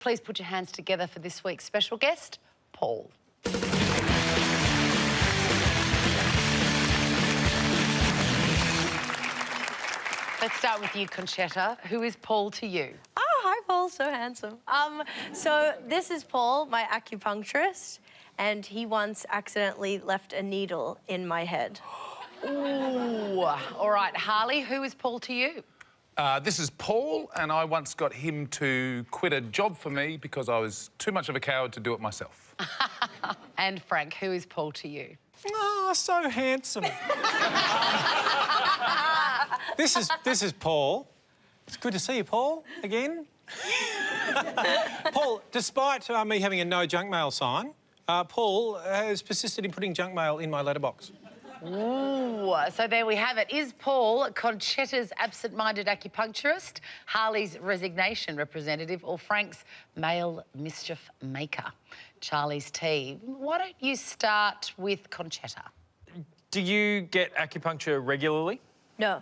Please put your hands together for this week's special guest, Paul. Let's start with you, Concetta. Who is Paul to you? Oh, hi, Paul. So handsome. So this is Paul, my acupuncturist, and he once accidentally left a needle in my head. Ooh. All right, Harley, who is Paul to you? This is Paul, and I once got him to quit a job for me because I was too much of a coward to do it myself. And Frank, who is Paul to you? Oh, so handsome. This is Paul. It's good to see you, Paul, again. Paul, despite me having a no junk mail sign, Paul has persisted in putting junk mail in my letterbox. Ooh, so there we have it. Is Paul Concetta's absent-minded acupuncturist, Harley's resignation representative, or Frank's male mischief maker? Charlie's tea. Why don't you start with Concetta? Do you get acupuncture regularly? No.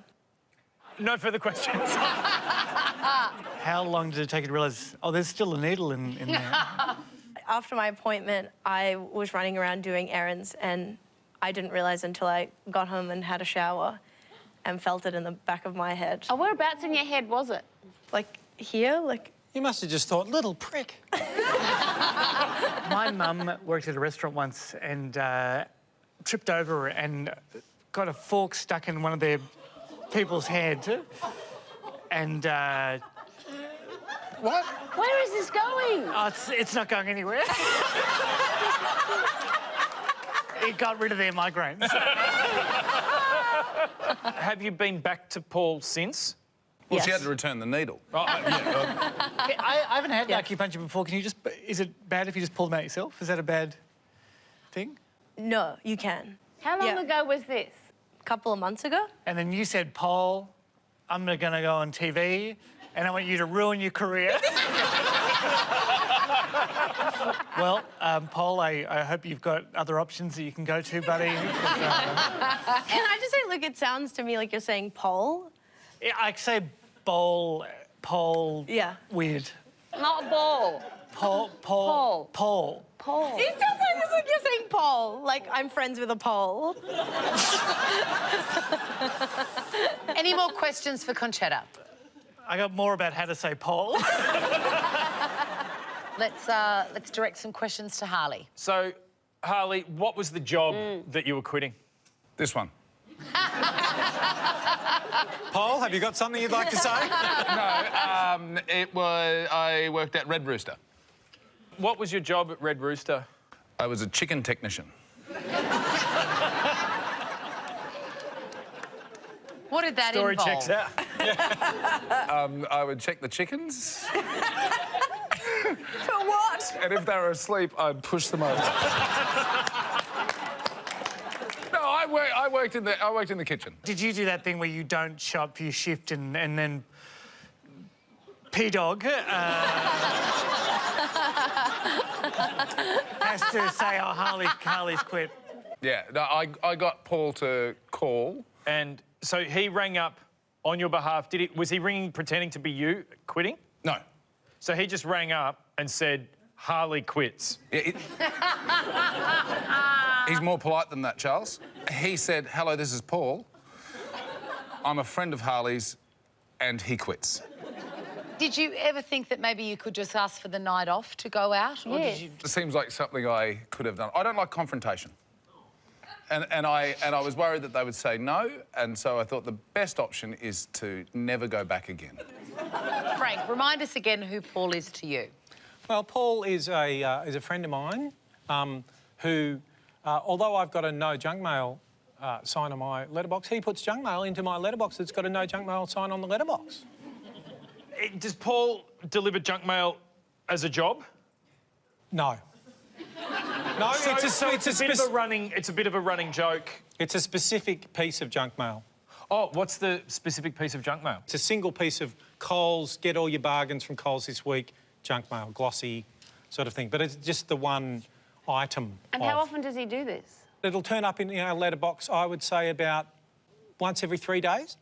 No further questions. How long did it take you to realise, oh, there's still a needle in there? After my appointment, I was running around doing errands, and I didn't realise until I got home and had a shower and felt it in the back of my head. Oh, whereabouts in your head was it? Like here, like... You must have just thought, little prick. My mum worked at a restaurant once and tripped over and got a fork stuck in one of their people's head. And... What? Where is this going? Oh, it's not going anywhere. It got rid of their migraines. Have you been back to Paul since? Well, Yes. she had to return the needle. Oh, I haven't had acupuncture before. Can you just... Is it bad if you just pull them out yourself? Is that a bad thing? No, you can. How long ago was this? A couple of months ago. And then you said, Paul, I'm going to go on TV and I want you to ruin your career. Well, Paul, I hope you've got other options that you can go to, buddy. Can I just say, look, it sounds to me like you're saying Paul. Yeah, I say bowl, Paul... Yeah. Weird. Not ball. Paul. Paul. Paul. Paul. It sounds like you're saying Paul. Like, I'm friends with a Paul. Any more questions for Concetta? I got more about how to say Paul. Let's direct some questions to Harley. So, Harley, what was the job that you were quitting? This one. Paul, have you got something you'd like to say? No, I worked at Red Rooster. What was your job at Red Rooster? I was a chicken technician. What did that Story involve? checks out. I would check the chickens. For what? And if they were asleep, I'd push them over. No, I worked in the kitchen. Did you do that thing where you don't show up for your shift and then P-Dog has to say, oh, Harley's quit? Yeah, no, I got Paul to call. And so he rang up on your behalf. Was he ringing pretending to be you quitting? No. So he just rang up and said, Harley quits. Yeah, he's more polite than that, Charles. He said, hello, this is Paul. I'm a friend of Harley's and he quits. Did you ever think that maybe you could just ask for the night off to go out? Or did you... It seems like something I could have done. I don't like confrontation. And I was worried that they would say no, and so I thought the best option is to never go back again. Frank, remind us again who Paul is to you. Well, Paul is a friend of mine who, although I've got a no junk mail sign on my letterbox, he puts junk mail into my letterbox that's got a no junk mail sign on the letterbox. Does Paul deliver junk mail as a job? No. No, It's a bit of a running joke. It's a specific piece of junk mail. Oh, what's the specific piece of junk mail? It's a single piece of Coles, get all your bargains from Coles this week, junk mail, glossy sort of thing. But it's just the one item. And how often does he do this? It'll turn up in our letterbox, I would say, about once every 3 days.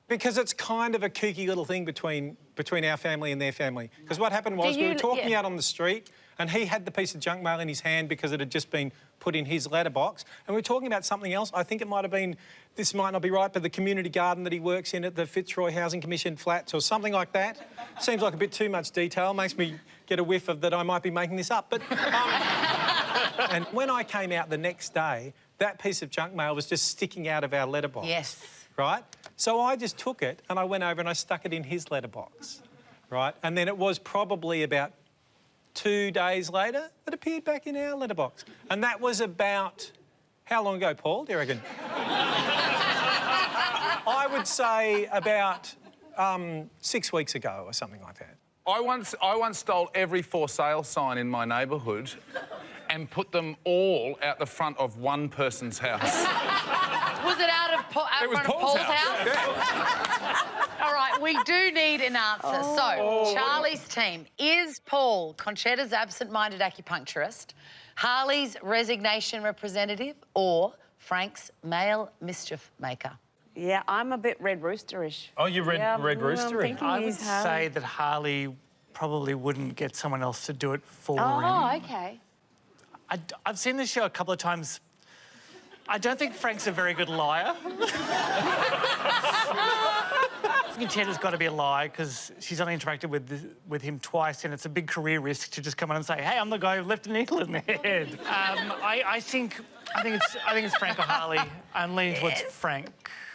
Because it's kind of a kooky little thing between our family and their family. Because what happened was we were talking out on the street and he had the piece of junk mail in his hand because it had just been put in his letterbox. And we were talking about something else. I think it might have been, this might not be right, but the community garden that he works in at the Fitzroy Housing Commission flats or something like that. Seems like a bit too much detail. Makes me get a whiff of that I might be making this up. But and when I came out the next day, that piece of junk mail was just sticking out of our letterbox. Yes. Right? So I just took it and I went over and I stuck it in his letterbox, right? And then it was probably about 2 days later it appeared back in our letterbox. And that was about, how long ago, Paul, do you reckon? I would say about 6 weeks ago or something like that. I once stole every for sale sign in my neighbourhood and put them all out the front of one person's house. Was it out of It was front of Paul's house? Yeah. All right, we do need an answer. So, Charlie's team, is Paul Concetta's absent-minded acupuncturist, Harley's resignation representative, or Frank's male mischief maker? Yeah, I'm a bit red roosterish. Oh, you red roostery. I would say that Harley probably wouldn't get someone else to do it for him. Oh, okay. I've seen this show a couple of times. I don't think Frank's a very good liar. Concetta's got to be a lie because she's only interacted with him twice, and it's a big career risk to just come on and say, "Hey, I'm the guy who left a needle in the head." I think it's Frank or Harley. I'm leaning towards Frank.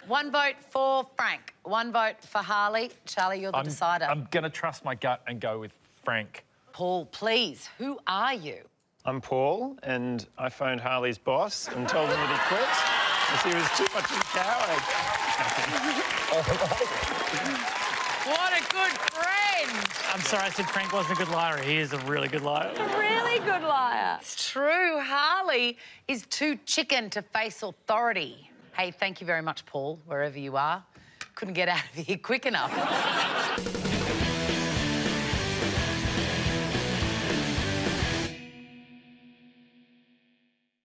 One vote for Frank, one vote for Harley. Charlie, you're the decider. I'm going to trust my gut and go with Frank. Paul, please, who are you? I'm Paul, and I phoned Harley's boss and told him that he quit because he was too much of a coward. What a good friend! I'm sorry I said Frank wasn't a good liar. He is a really good liar. A really good liar. It's true. Harley is too chicken to face authority. Hey, thank you very much, Paul, wherever you are. Couldn't get out of here quick enough.